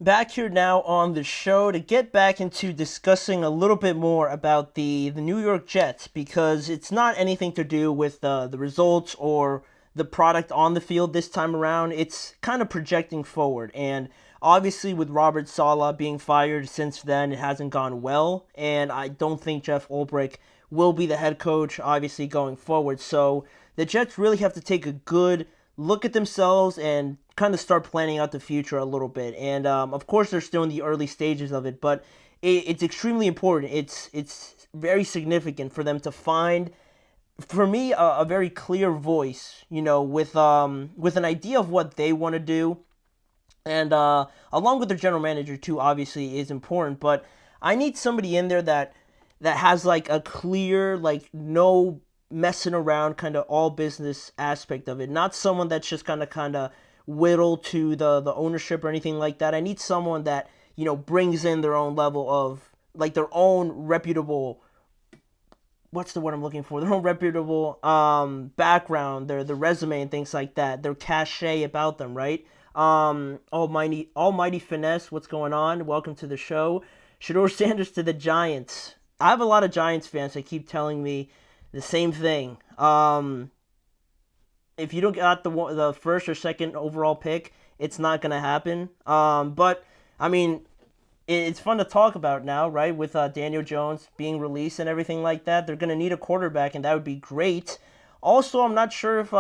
Back here now on the show to get back into discussing a little bit more about the New York Jets because it's not anything to do with the results or the product on the field this time around. It's kind of projecting forward. And obviously, with Robert Saleh being fired since then, it hasn't gone well. And I don't think Jeff Ulbrich will be the head coach, obviously, going forward. So the Jets really have to take a good look at themselves and kind of start planning out the future a little bit. And of course, they're still in the early stages of it, but it's extremely important. It's very significant for them to find, for me, a very clear voice. With an idea of what they want to do, and along with their general manager too. Obviously, is important, but I need somebody in there that has like a clear, like no messing around kind of all business aspect of it. Not someone that's just kind of whittle to the ownership or anything like that. I need someone that brings in their own level of like their own reputable, what's the word I'm looking for? Their own reputable background, their resume and things like that. Their cachet about them, right? Almighty finesse. What's going on? Welcome to the show. Shador Sanders to the Giants. I have a lot of Giants fans that keep telling me the same thing. If you don't get the first or second overall pick, it's not gonna happen. But I mean, it's fun to talk about now, right? With Daniel Jones being released and everything like that, they're gonna need a quarterback, and that would be great. Also, I'm not sure if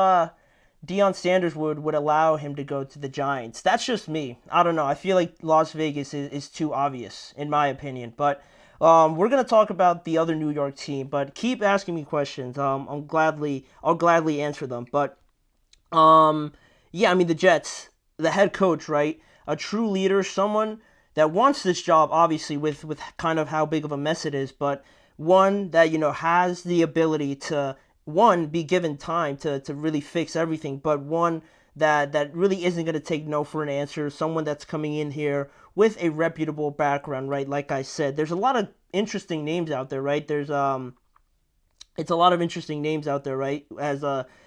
Deion Sanders would allow him to go to the Giants. That's just me. I don't know. I feel like Las Vegas is too obvious, in my opinion. But we're gonna talk about the other New York team. But keep asking me questions. I'll gladly answer them. But yeah, I mean the Jets, the head coach, right? A true leader, someone that wants this job, obviously, with kind of how big of a mess it is, but one that has the ability to one be given time to really fix everything, but one that really isn't going to take no for an answer. Someone that's coming in here with a reputable background, right? Like I said, there's a lot of interesting names out there, right? It's a lot of interesting names out there, right? As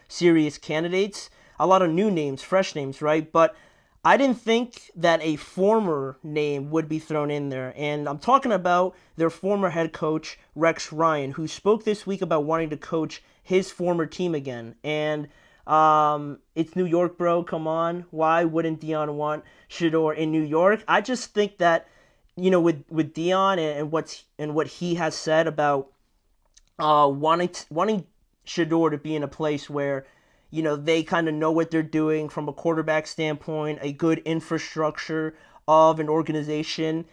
serious candidates, a lot of new names, fresh names, right? But I didn't think that a former name would be thrown in there. And I'm talking about their former head coach, Rex Ryan, who spoke this week about wanting to coach his former team again. And it's New York, bro. Come on. Why wouldn't Dion want Shador in New York? I just think that, with Dion and what he has said about wanting Shador to be in a place where they kind of know what they're doing from a quarterback standpoint, a good infrastructure of an organization.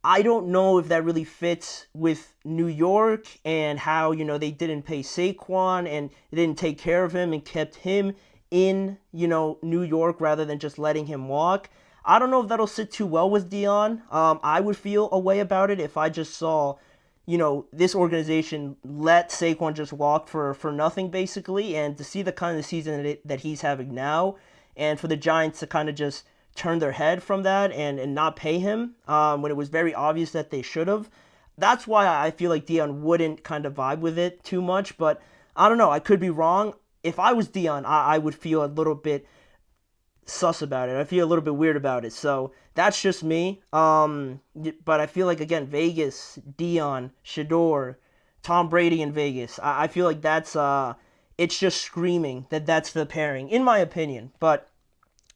I don't know if that really fits with New York and how they didn't pay Saquon and they didn't take care of him and kept him in New York rather than just letting him walk. I don't know if that'll sit too well with Dion. I would feel a way about it if I just saw this organization let Saquon just walk for nothing, basically, and to see the kind of season that he's having now, and for the Giants to kind of just turn their head from that and not pay him when it was very obvious that they should have. That's why I feel like Dion wouldn't kind of vibe with it too much, but I don't know. I could be wrong. If I was Dion, I would feel a little bit sus about it. I feel a little bit weird about it. So that's just me. But I feel like again, Vegas, Dion, Shador, Tom Brady in Vegas. I feel like that's it's just screaming that that's the pairing, in my opinion. But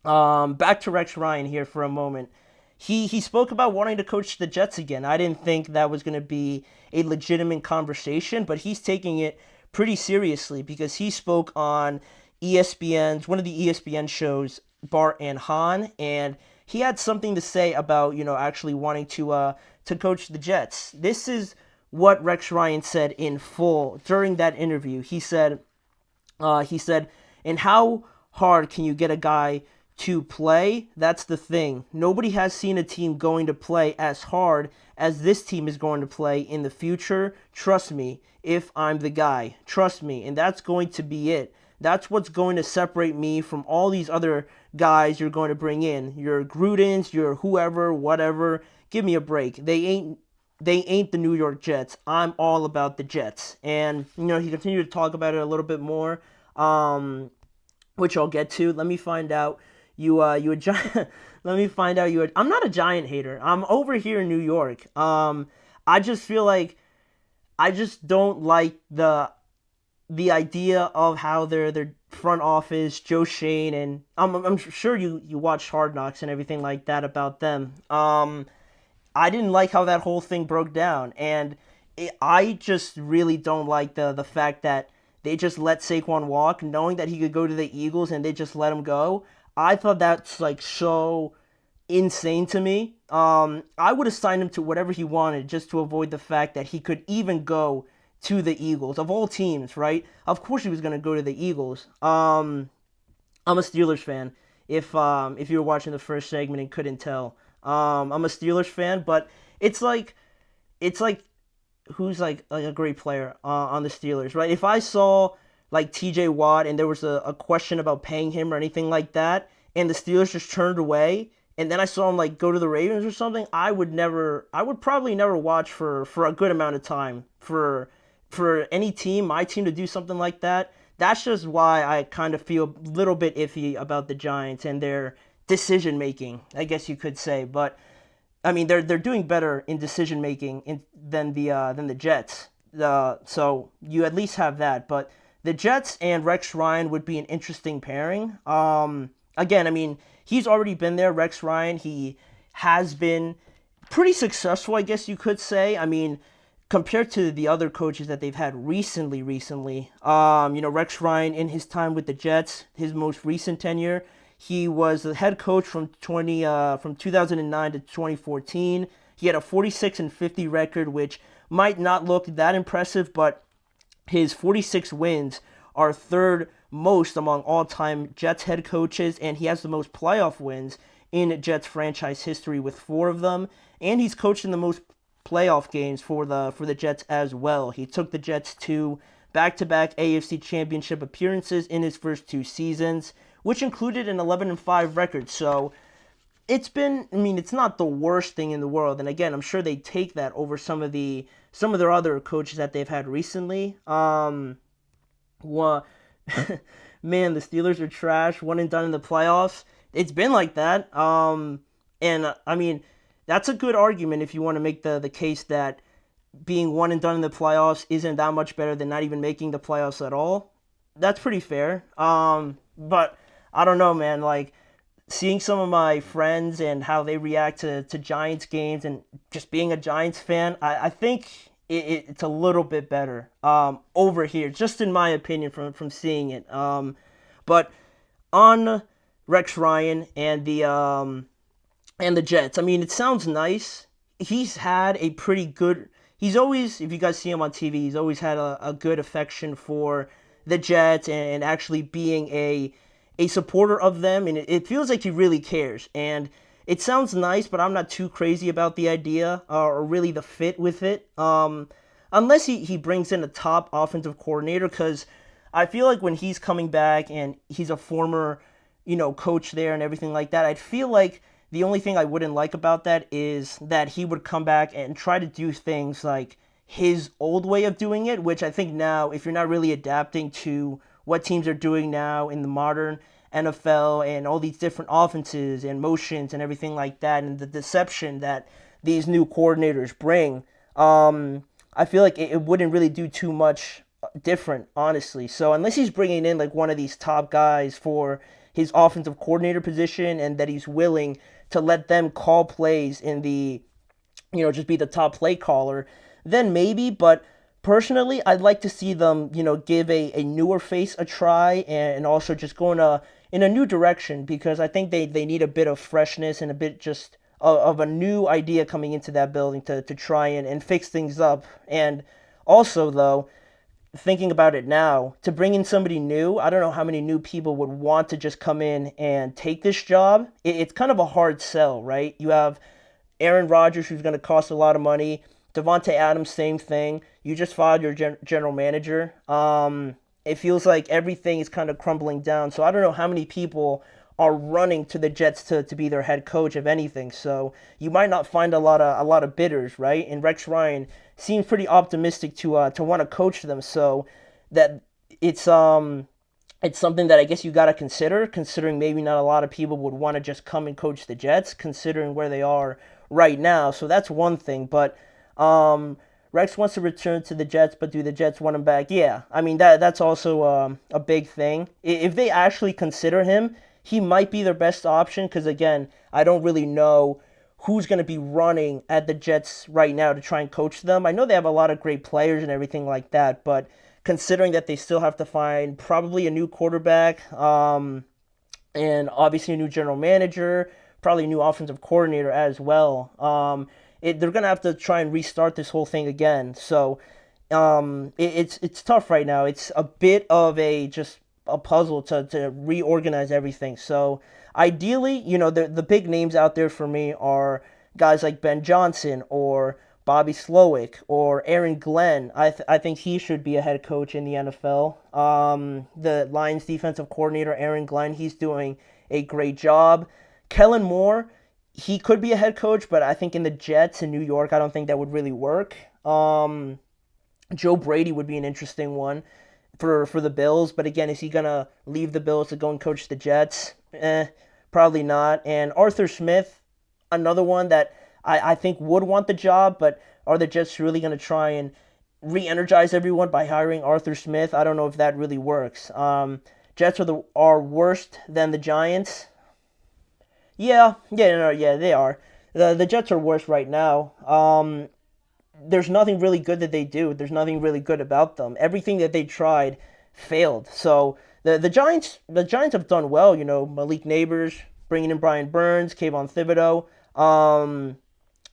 back to Rex Ryan here for a moment. He spoke about wanting to coach the Jets again. I didn't think that was going to be a legitimate conversation, but he's taking it pretty seriously because he spoke on ESPN's one of the ESPN shows, Bart and Hahn, and he had something to say about actually wanting to coach the Jets. This is what Rex Ryan said in full during that interview. He said, and how hard can you get a guy to play? That's the thing. Nobody has seen a team going to play as hard as this team is going to play in the future. Trust me, if I'm the guy. Trust me. And that's going to be it. That's what's going to separate me from all these other guys you're going to bring in. Your Grudens, your whoever, whatever. Give me a break. They ain't the New York Jets. I'm all about the Jets. And he continued to talk about it a little bit more, which I'll get to. Let me find out you a giant. Let me find out I'm not a Giant hater. I'm over here in New York. I just feel like I just don't like the idea of how their front office, Joe Shane, and I'm sure you watched Hard Knocks and everything like that about them. I didn't like how that whole thing broke down, and I just really don't like the fact that they just let Saquon walk, knowing that he could go to the Eagles, and they just let him go. I thought that's like so insane to me. I would have signed him to whatever he wanted just to avoid the fact that he could even go to the Eagles of all teams, right? Of course he was going to go to the Eagles. I'm a Steelers fan. If you were watching the first segment and couldn't tell, I'm a Steelers fan, but it's like who's like a great player on the Steelers, right? If I saw like T.J. Watt and there was a question about paying him or anything like that, and the Steelers just turned away, and then I saw him like go to the Ravens or something, I would probably never watch for a good amount of time for any team, my team to do something like that. That's just why I kind of feel a little bit iffy about the Giants and their decision making, I guess you could say. But I mean, they're doing better in decision making than the Jets. So you at least have that. But the Jets and Rex Ryan would be an interesting pairing. Again, I mean, he's already been there. Rex Ryan, he has been pretty successful, I guess you could say. I mean, compared to the other coaches that they've had recently, Rex Ryan in his time with the Jets, his most recent tenure, he was the head coach from 2009 to 2014. He had a 46-50 record, which might not look that impressive, but his 46 wins are third most among all-time Jets head coaches, and he has the most playoff wins in Jets franchise history with 4 of them, and he's coached in the most playoff games for the Jets as well. He took the Jets to back-to-back AFC Championship appearances in his first 2 seasons, which included an 11-5 record. So it's not the worst thing in the world. And again, I'm sure they take that over some of their other coaches that they've had recently. Man, the Steelers are trash, one and done in the playoffs. It's been like that. And I mean, that's a good argument if you want to make the case that being one and done in the playoffs isn't that much better than not even making the playoffs at all. That's pretty fair. But I don't know, man. Like, seeing some of my friends and how they react to Giants games and just being a Giants fan, I think it's a little bit better over here, just in my opinion from seeing it. But on Rex Ryan and the Jets, I mean, it sounds nice. He's had a pretty good. He's always, if you guys see him on TV, he's always had a good affection for the Jets and actually being a supporter of them, and it feels like he really cares. And it sounds nice, but I'm not too crazy about the idea or really the fit with it. Unless he brings in a top offensive coordinator, because I feel like when he's coming back and he's a former, coach there and everything like that, I'd feel like the only thing I wouldn't like about that is that he would come back and try to do things like his old way of doing it, which I think now, if you're not really adapting to what teams are doing now in the modern NFL and all these different offenses and motions and everything like that, and the deception that these new coordinators bring, I feel like it wouldn't really do too much different, honestly. So unless he's bringing in like one of these top guys for his offensive coordinator position and that he's willing to let them call plays in the, just be the top play caller, then maybe. But personally, I'd like to see them, give a newer face a try and also just go in a new direction, because I think they need a bit of freshness and a bit just of a new idea coming into that building to try and fix things up. And also, though, thinking about it now, to bring in somebody new, I don't know how many new people would want to just come in and take this job. It's kind of a hard sell, right? You have Aaron Rodgers, who's going to cost a lot of money. Devontae Adams, same thing. You just fired your general manager. It feels like everything is kind of crumbling down. So I don't know how many people are running to the Jets to be their head coach, if anything. So you might not find a lot of bidders, right? And Rex Ryan seems pretty optimistic to want to coach them. So that it's it's something that I guess you got to consider, considering maybe not a lot of people would want to just come and coach the Jets, considering where they are right now. So that's one thing. But Rex wants to return to the Jets, but do the Jets want him back? Yeah, I mean that's also a big thing. If they actually consider him, he might be their best option because again, I don't really know who's going to be running at the Jets right now to try and coach them. I know they have a lot of great players and everything like that, but considering that they still have to find probably a new quarterback, and obviously a new general manager, probably a new offensive coordinator as well. They're gonna have to try and restart this whole thing again. So it's tough right now. It's a bit of a puzzle to reorganize everything. So ideally, the big names out there for me are guys like Ben Johnson or Bobby Slowick or Aaron Glenn. I think he should be a head coach in the NFL. The Lions defensive coordinator, Aaron Glenn, he's doing a great job. Kellen Moore, he could be a head coach, but I think in the Jets in New York, I don't think that would really work. Joe Brady would be an interesting one for the Bills, but again, is he going to leave the Bills to go and coach the Jets? Probably not. And Arthur Smith, another one that I think would want the job, but are the Jets really going to try and re-energize everyone by hiring Arthur Smith? I don't know if that really works. Jets are worse than the Giants. Yeah, they are. The Jets are worse right now. There's nothing really good that they do. There's nothing really good about them. Everything that they tried failed. So the Giants have done well. Malik Neighbors, bringing in Brian Burns, Kayvon Thibodeau.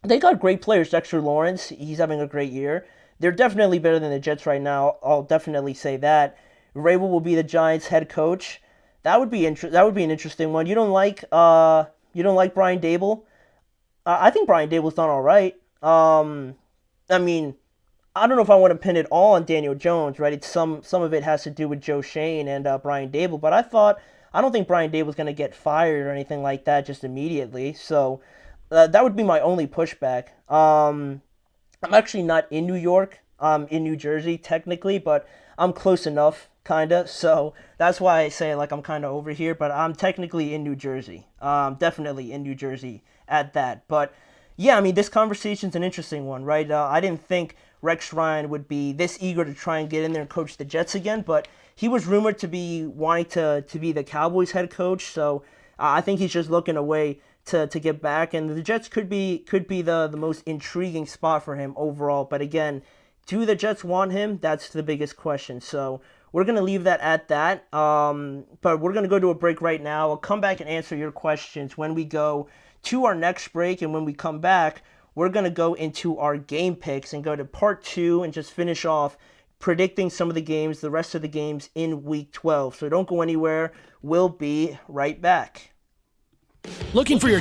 They got great players. Dexter Lawrence, he's having a great year. They're definitely better than the Jets right now. I'll definitely say that. Vrabel will be the Giants' head coach. That would be That would be an interesting one. You don't like Brian Dable? I think Brian Dable's done all right. I mean, I don't know if I want to pin it all on Daniel Jones, right? It's some of it has to do with Joe Shane and Brian Dable, but I don't think Brian Dable's going to get fired or anything like that just immediately. So that would be my only pushback. I'm actually not in New York. I'm in New Jersey technically, but I'm close enough, kinda. So that's why I say like I'm kind of over here, but I'm technically in New Jersey. Definitely in New Jersey at that. But yeah, I mean this conversation's an interesting one, right? I didn't think Rex Ryan would be this eager to try and get in there and coach the Jets again, but he was rumored to be wanting to be the Cowboys head coach. So I think he's just looking away to get back, and the Jets could be the most intriguing spot for him overall. But again, do the Jets want him? That's the biggest question. So we're going to leave that at that. But we're going to go to a break right now. I'll come back and answer your questions when we go to our next break. And when we come back, we're going to go into our game picks and go to part 2 and just finish off predicting some of the rest of the games in Week 12. So don't go anywhere. We'll be right back. Looking for your